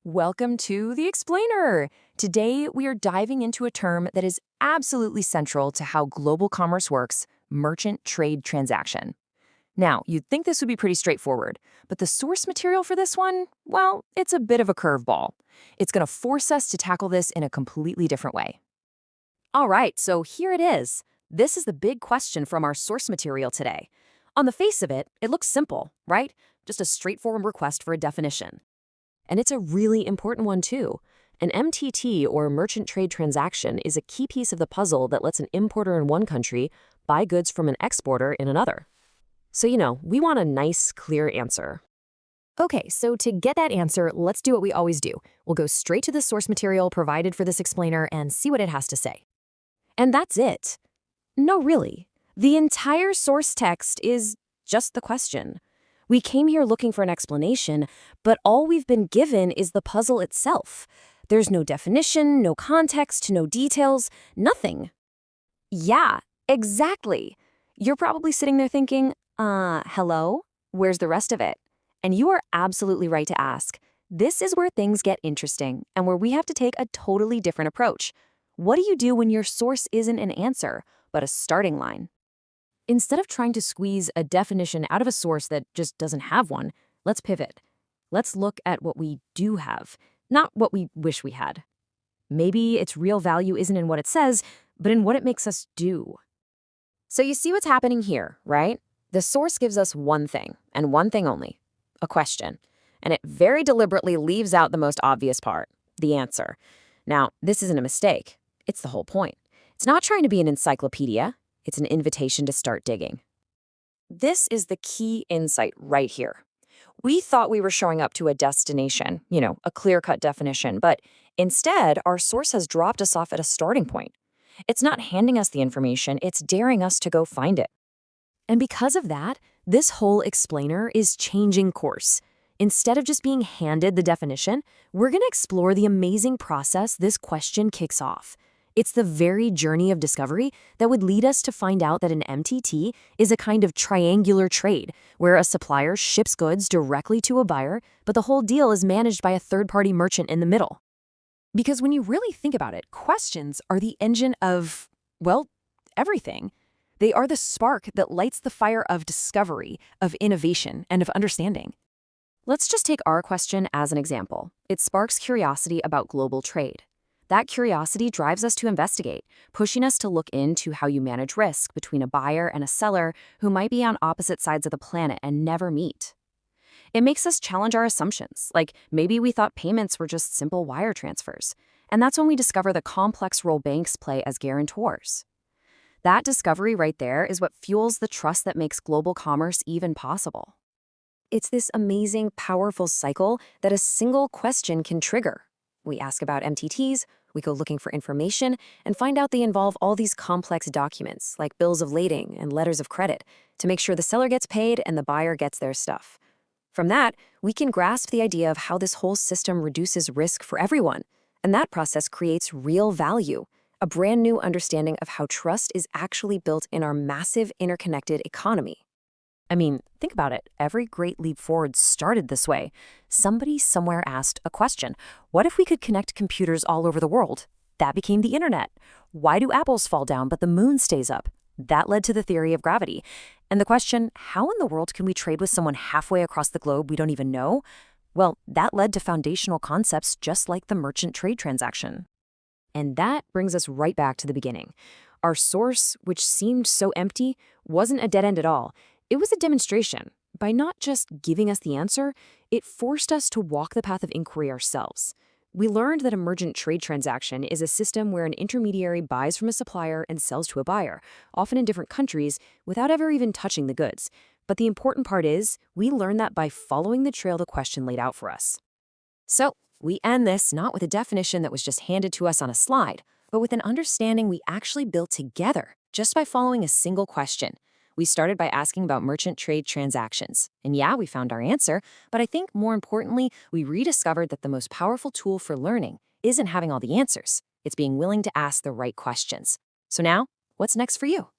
Welcome to The Explainer. Today, we are diving into a term that is absolutely central to how global commerce works, merchant trade transaction. Now, you'd think this would be pretty straightforward, but the source material for this one, well, it's a bit of a curveball. It's going to force us to tackle this in a completely different way. All right, so here it is. This is the big question from our source material today. On the face of it, it looks simple, right? Just a straightforward request for a definition. And it's a really important one, too. An MTT, or merchant trade transaction, is a key piece of the puzzle that lets an importer in one country buy goods from an exporter in another. So, we want a nice, clear answer. Okay, so to get that answer, let's do what we always do. We'll go straight to the source material provided for this explainer and see what it has to say. And that's it. No, really. The entire source text is just the question. We came here looking for an explanation, but all we've been given is the puzzle itself. There's no definition, no context, no details, nothing. Yeah, exactly. You're probably sitting there thinking, hello? Where's the rest of it? And you are absolutely right to ask. This is where things get interesting and where we have to take a totally different approach. What do you do when your source isn't an answer, but a starting line? Instead of trying to squeeze a definition out of a source that just doesn't have one, let's pivot. Let's look at what we do have, not what we wish we had. Maybe its real value isn't in what it says, but in what it makes us do. So you see what's happening here, right? The source gives us one thing, and one thing only, a question. And it very deliberately leaves out the most obvious part, the answer. Now, this isn't a mistake. It's the whole point. It's not trying to be an encyclopedia. It's an invitation to start digging. This is the key insight right here. We thought we were showing up to a destination, a clear-cut definition, but instead, our source has dropped us off at a starting point. It's not handing us the information, it's daring us to go find it. And because of that, this whole explainer is changing course. Instead of just being handed the definition, we're going to explore the amazing process this question kicks off. It's the very journey of discovery that would lead us to find out that an MTT is a kind of triangular trade, where a supplier ships goods directly to a buyer, but the whole deal is managed by a third-party merchant in the middle. Because when you really think about it, questions are the engine of, everything. They are the spark that lights the fire of discovery, of innovation, and of understanding. Let's just take our question as an example. It sparks curiosity about global trade. That curiosity drives us to investigate, pushing us to look into how you manage risk between a buyer and a seller who might be on opposite sides of the planet and never meet. It makes us challenge our assumptions, like maybe we thought payments were just simple wire transfers, and that's when we discover the complex role banks play as guarantors. That discovery right there is what fuels the trust that makes global commerce even possible. It's this amazing, powerful cycle that a single question can trigger. We ask about MTTs, we go looking for information, and find out they involve all these complex documents, like bills of lading and letters of credit, to make sure the seller gets paid and the buyer gets their stuff. From that, we can grasp the idea of how this whole system reduces risk for everyone, and that process creates real value, a brand new understanding of how trust is actually built in our massive interconnected economy. I mean, think about it. Every great leap forward started this way. Somebody somewhere asked a question. What if we could connect computers all over the world? That became the internet. Why do apples fall down but the moon stays up? That led to the theory of gravity. And the question, how in the world can we trade with someone halfway across the globe we don't even know? Well, that led to foundational concepts just like the merchant trade transaction. And that brings us right back to the beginning. Our source, which seemed so empty, wasn't a dead end at all. It was a demonstration. By not just giving us the answer, it forced us to walk the path of inquiry ourselves. We learned that a merchant trade transaction is a system where an intermediary buys from a supplier and sells to a buyer, often in different countries, without ever even touching the goods. But the important part is, we learned that by following the trail the question laid out for us. So, we end this not with a definition that was just handed to us on a slide, but with an understanding we actually built together, just by following a single question. We started by asking about merchant trade transactions. And yeah, we found our answer, but I think more importantly, we rediscovered that the most powerful tool for learning isn't having all the answers. It's being willing to ask the right questions. So now, what's next for you?